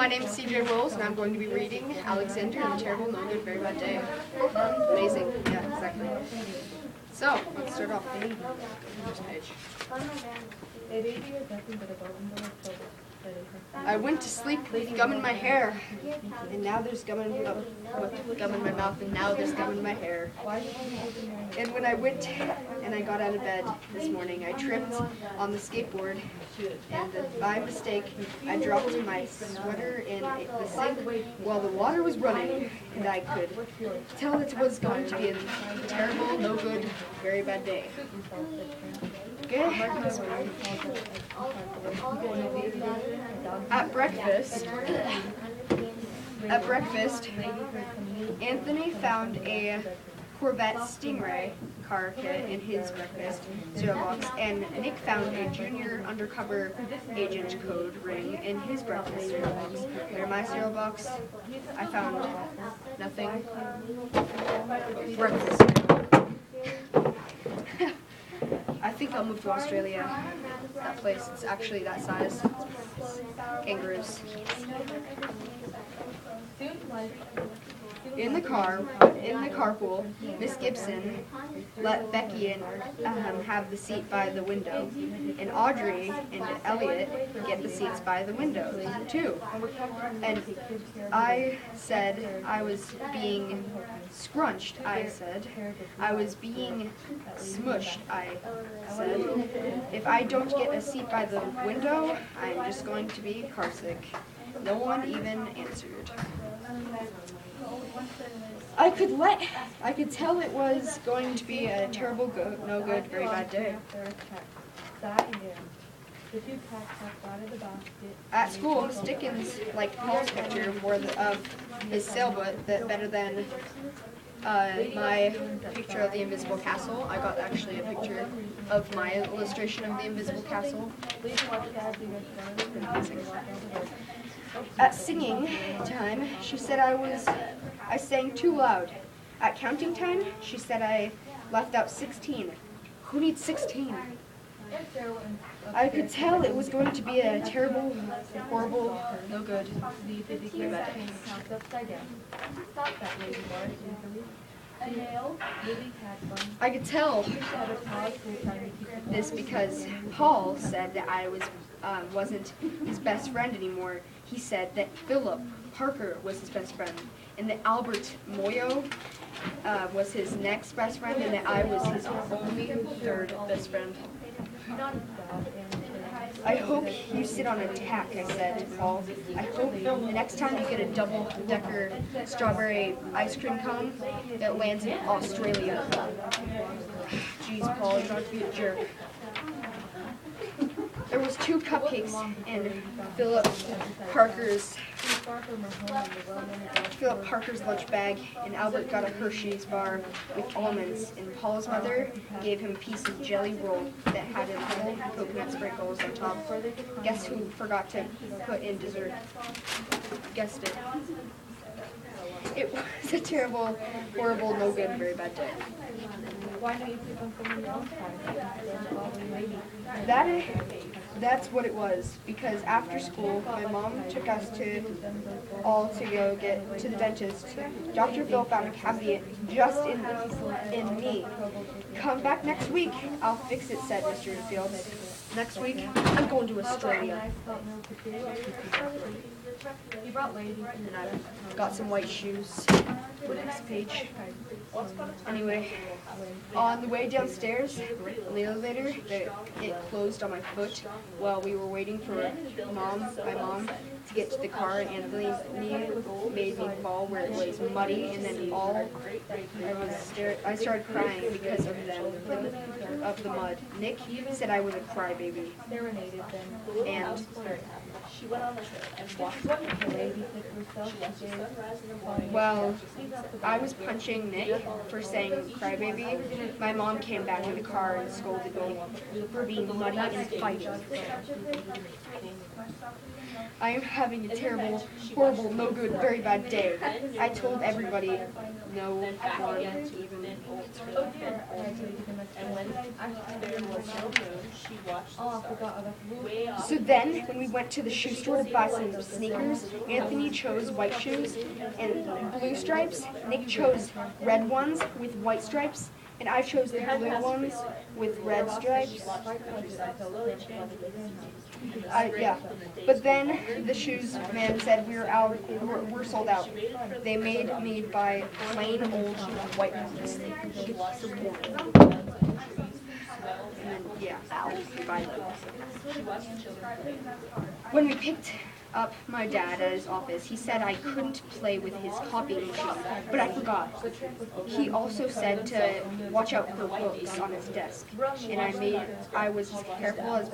my name is CJ Wills, and I'm going to be reading Alexander and the Terrible, No Good, Very Bad Day. Amazing. Yeah, exactly. So, let's start off. First page. I went to sleep with gum in my hair, and now there's gum in my mouth, and now there's gum in my hair. And when I went and I got out of bed this morning, I tripped on the skateboard, and by mistake, I dropped my sweater in the sink while the water was running, and I could tell it was going to be a terrible, no good, very bad day. Okay. At breakfast, Anthony found a Corvette Stingray car kit in his breakfast cereal box, and Nick found a junior undercover agent code ring in his breakfast cereal box. In my cereal box, I found nothing. Breakfast. I think I'll move to Australia. That place, it's actually that size. Kangaroos. In the carpool, Miss Gibson let Becky and have the seat by the window, and Audrey and Elliot get the seats by the window too. And I said I was being scrunched. I said I was being smushed. I said if I don't get a seat by the window, I'm just going to be carsick. No one even answered. I could tell it was going to be a terrible, no good, very bad day. At school, Miss Dickens liked Paul's picture of his sailboat better than my picture of the Invisible Castle. I got actually a picture of my illustration of the Invisible Castle. At singing time, she said I sang too loud. At counting time, she said I left out 16. Who needs 16? I could tell it was going to be a terrible, horrible, no good, very bad day. I could tell this because Paul said that I wasn't his best friend anymore. He said that Philip Parker was his best friend, and that Albert Moyo was his next best friend, and that I was his only third best friend. I hope you sit on a tack, I said to Paul. I hope the next time you get a double-decker strawberry ice cream cone, it lands in Australia. Jeez, Paul, you don't have to be a jerk. There was 2 cupcakes in Philip Parker's lunch bag, and Albert got a Hershey's bar with almonds, and Paul's mother gave him a piece of jelly roll that had little coconut sprinkles on top. Guess who forgot to put in dessert? Guessed it. It was a terrible, horrible, no good, very bad day. Why don't you sleep on somebody else's? That's what it was, because after school, my mom took us all to go get to the dentist. Dr. Phil found a cavity just in me. Come back next week, I'll fix it, said Mr. Fields. Next week, I'm going to Australia. And I got some white shoes. Next page. Anyway, on the way downstairs in the elevator, it closed on my foot while we were waiting for my mom to get to the car, and Anthony made me fall where it was muddy, and then I started crying because of the mud. Nick said I was a crybaby, and well, I was punching Nick for saying crybaby. My mom came back in the car and scolded me for being muddy and fighting. I am having a terrible, horrible, no good, very bad day. I told everybody, no one even. And when there was no moon, she watched the stars. Way off. So then, when we went to the shoe store to buy some sneakers, Anthony chose white shoes and blue stripes. Nick chose red ones with white stripes, and I chose the blue ones with red stripes. Yeah, but then the shoes man said we're sold out. They made me buy plain old white ones. And yeah, buy those. When we picked up my dad at his office, he said I couldn't play with his copying machine, but I forgot. He also said to watch out for books on his desk, and I was as careful as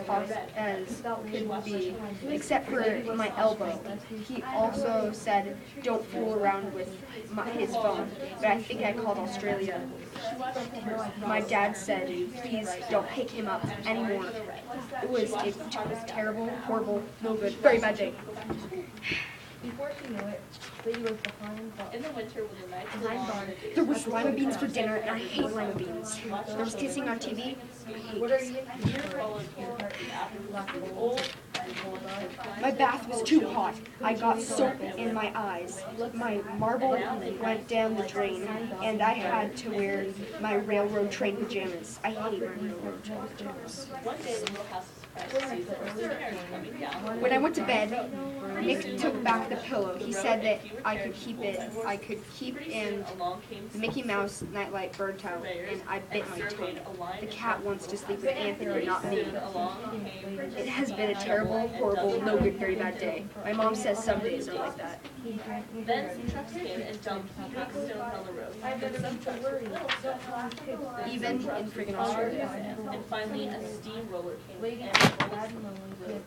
could be, except for my elbow. He also said don't fool around with his phone, but I think I called Australia. My dad said, please don't pick him up anymore. It was terrible, horrible, no good, very bad day. Before she knew it, Lady was behind In the winter when the nights were long, There was lima beans for dinner, and I hate lima beans. There was kissing on TV. I hate kissing. My bath was too hot. I got soap in my eyes. My marble went down the drain, and I had to wear my railroad train pajamas. I hate my railroad train pajamas. one day the little house was surprised to see that the stairs coming down. When I went to bed, Nick took back the pillow. He said that I could keep in Along came the Mickey Mouse nightlight bird towel, and I bit my toe. The cat wants to sleep with Anthony, not me. along came It has been a terrible, horrible, no good, very bad day. My mom says some days are like that. Then some trucks came and dumped big stones on the road. Then some trucks with little stones. Even in friggin' Australia. And finally a steamroller came and rolled